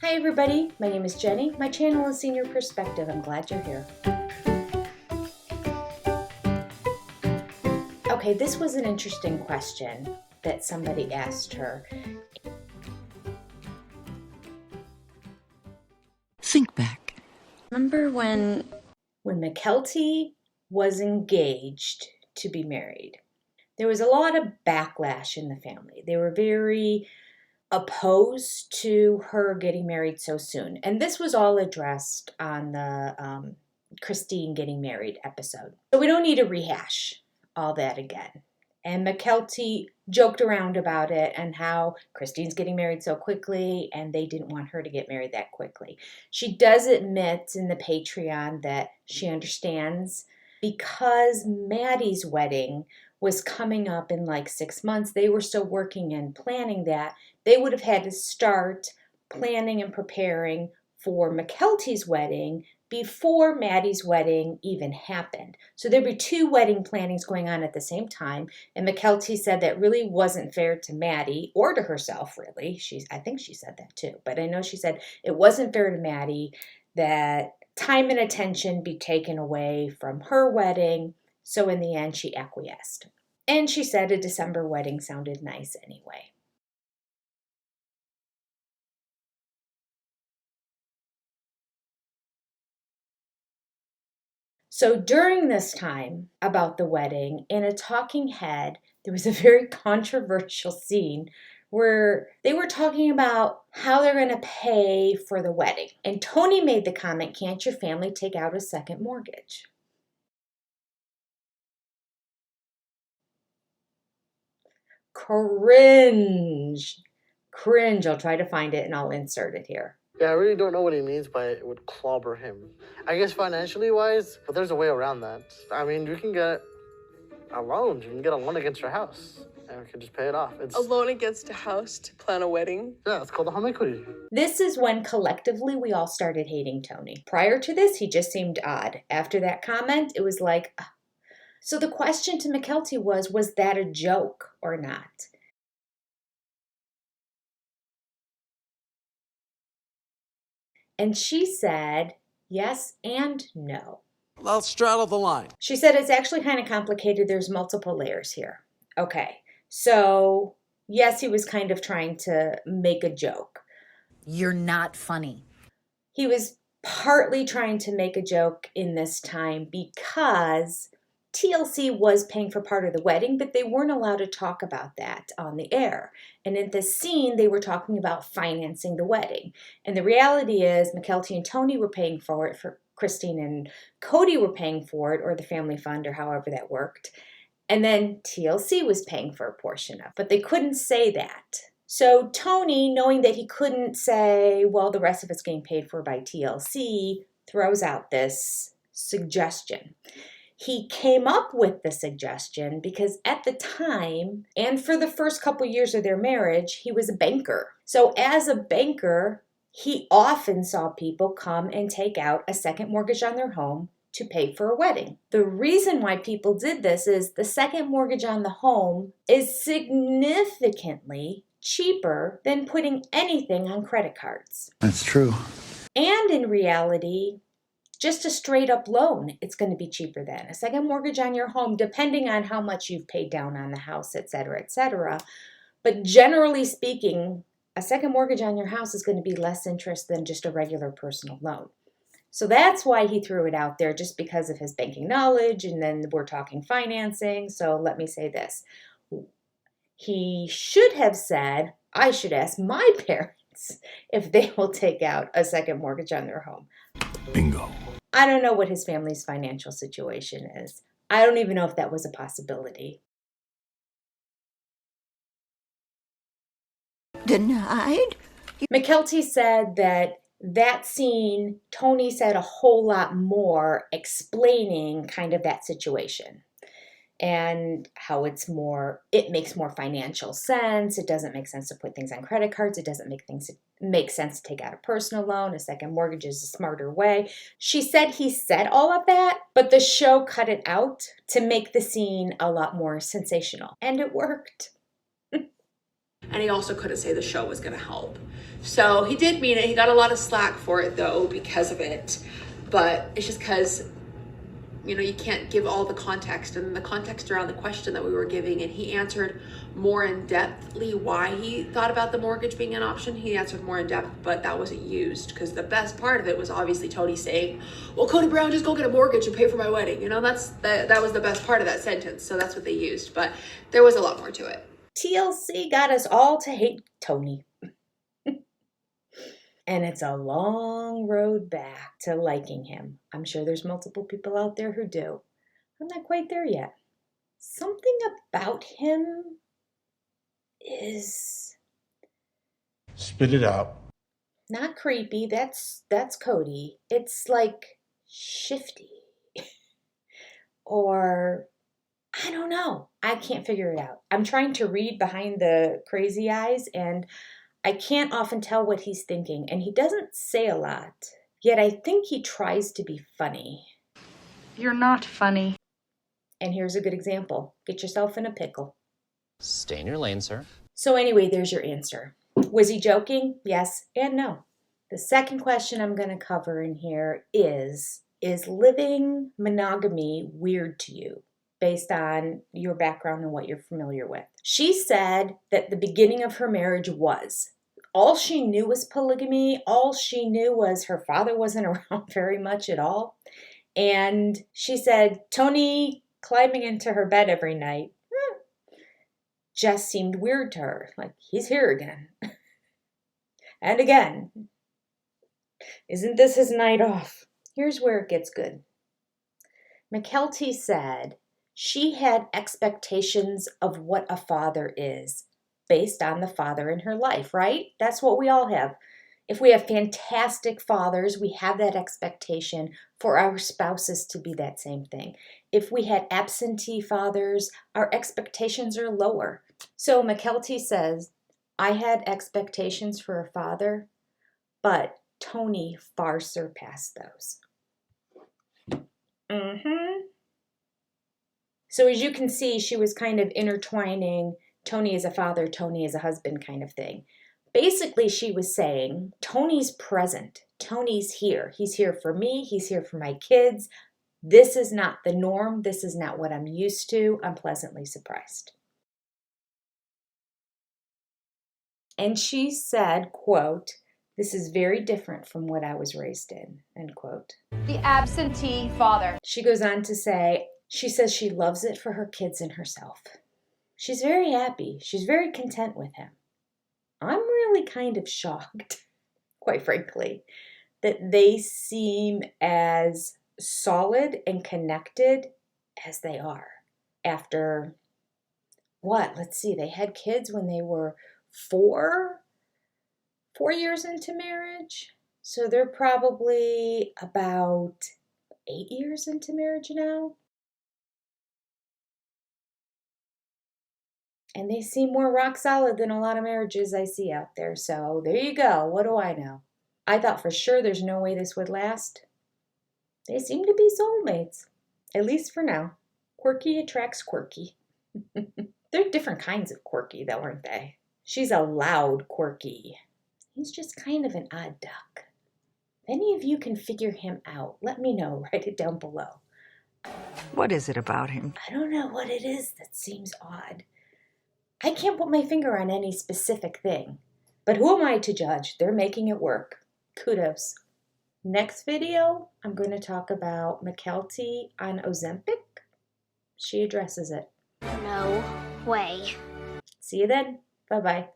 Hi everybody, my name is Jenny. My channel is Senior Perspective. I'm glad you're here. Okay, this was an interesting question that somebody asked her. Think back. Remember when Mykelti was engaged to be married, there was a lot of backlash in the family. They were very opposed to her getting married so soon. And this was all addressed on the Christine getting married episode. So we don't need to rehash all that again. And Mykelti joked around about it and how Christine's getting married so quickly and they didn't want her to get married that quickly. She does admit in the Patreon that she understands because Maddie's wedding was coming up in like 6 months. They were still working and planning that. They would have had to start planning and preparing for Mykelti's wedding before Maddie's wedding even happened. So there'd be two wedding plannings going on at the same time. And Mykelti said that really wasn't fair to Maddie or to herself, really. I think she said that too. But I know she said it wasn't fair to Maddie that time and attention be taken away from her wedding. So in the end, she acquiesced. And she said a December wedding sounded nice anyway. So during this time about the wedding, in a talking head, there was a very controversial scene where they were talking about how they're going to pay for the wedding. And Tony made the comment, "Can't your family take out a second mortgage?" Cringe. Cringe. I'll try to find it and I'll insert it here. Yeah, I really don't know what he means by it would clobber him. I guess financially wise, but there's a way around that. I mean, you can get a loan. You can get a loan against your house, and we can just pay it off. A loan against a house to plan a wedding? Yeah, it's called a home equity. This is when collectively we all started hating Tony. Prior to this, he just seemed odd. After that comment, it was like, ugh. So the question to Mykelti was that a joke or not? And she said yes and no. I'll straddle the line. She said it's actually kind of complicated. There's multiple layers here. Okay, so yes, he was kind of trying to make a joke. You're not funny. He was partly trying to make a joke in this time because TLC was paying for part of the wedding, but they weren't allowed to talk about that on the air. And in this scene, they were talking about financing the wedding. And the reality is Mykelti and Tony were paying for it, for Christine and Cody were paying for it, or the family fund, or however that worked. And then TLC was paying for a portion of it, but they couldn't say that. So Tony, knowing that he couldn't say, well, the rest of it's getting paid for by TLC, throws out this suggestion. He came up with the suggestion because at the time, and for the first couple years of their marriage, he was a banker. So as a banker, he often saw people come and take out a second mortgage on their home to pay for a wedding. The reason why people did this is the second mortgage on the home is significantly cheaper than putting anything on credit cards. That's true. And in reality, just a straight up loan, it's going to be cheaper than a second mortgage on your home, depending on how much you've paid down on the house, etc., etc. But generally speaking, a second mortgage on your house is going to be less interest than just a regular personal loan. So that's why he threw it out there, just because of his banking knowledge. And then we're talking financing. So let me say this. He should have said, I should ask my parents if they will take out a second mortgage on their home. Bingo. I don't know what his family's financial situation is. I don't even know if that was a possibility. Denied? Mykelti said that scene, Tony said a whole lot more explaining kind of that situation and how it makes more financial sense. It doesn't make sense to put things on credit cards. It doesn't make sense to take out a personal loan. A second mortgage is a smarter way. She said he said all of that, but the show cut it out to make the scene a lot more sensational. And it worked. and he also couldn't say the show was going to help. So he did mean it. He got a lot of slack for it though because of it, but it's just because, you know, you can't give all the context and the context around the question that we were giving, and he answered more in depthly why he thought about the mortgage being an option. He answered more in depth, but that wasn't used because the best part of it was obviously Tony saying, well, Cody Brown, just go get a mortgage and pay for my wedding. You know, that was the best part of that sentence. So that's what they used, but there was a lot more to it. TLC got us all to hate Tony. And it's a long road back to liking him. I'm sure there's multiple people out there who do. I'm not quite there yet. Something about him is... Spit it out. Not creepy. That's Cody. It's like shifty. Or I don't know. I can't figure it out. I'm trying to read behind the crazy eyes, and I can't often tell what he's thinking, and he doesn't say a lot. Yet I think he tries to be funny. You're not funny. And here's a good example. Get yourself in a pickle. Stay in your lane, sir. So anyway, there's your answer. Was he joking? Yes and no. The second question I'm going to cover in here is living monogamy weird to you? Based on your background and what you're familiar with. She said that the beginning of her marriage was. All she knew was polygamy. All she knew was her father wasn't around very much at all. And she said Tony climbing into her bed every night just seemed weird to her. Like, he's here again. And again. Isn't this his night off? Here's where it gets good. Mykelti said she had expectations of what a father is based on the father in her life, right? That's what we all have. If we have fantastic fathers, we have that expectation for our spouses to be that same thing. If we had absentee fathers, our expectations are lower. So Mykelti says, I had expectations for a father, but Tony far surpassed those. So as you can see, she was kind of intertwining Tony as a father, Tony as a husband kind of thing. Basically, she was saying, Tony's present. Tony's here. He's here for me. He's here for my kids. This is not the norm. This is not what I'm used to. I'm pleasantly surprised. And she said, quote, this is very different from what I was raised in, end quote. The absentee father. She goes on to say, she says she loves it for her kids and herself. She's very happy. She's very content with him. I'm really kind of shocked, quite frankly, that they seem as solid and connected as they are. After, what? Let's see, they had kids when they were 4 years into marriage. So they're probably about 8 years into marriage now. And they seem more rock solid than a lot of marriages I see out there. So there you go. What do I know? I thought for sure there's no way this would last. They seem to be soulmates, at least for now. Quirky attracts quirky. They're different kinds of quirky though, aren't they? She's a loud quirky. He's just kind of an odd duck. If any of you can figure him out, let me know. Write it down below. What is it about him? I don't know what it is that seems odd. I can't put my finger on any specific thing. But who am I to judge? They're making it work. Kudos. Next video, I'm going to talk about Mykelti on Ozempic. She addresses it. No way. See you then. Bye-bye.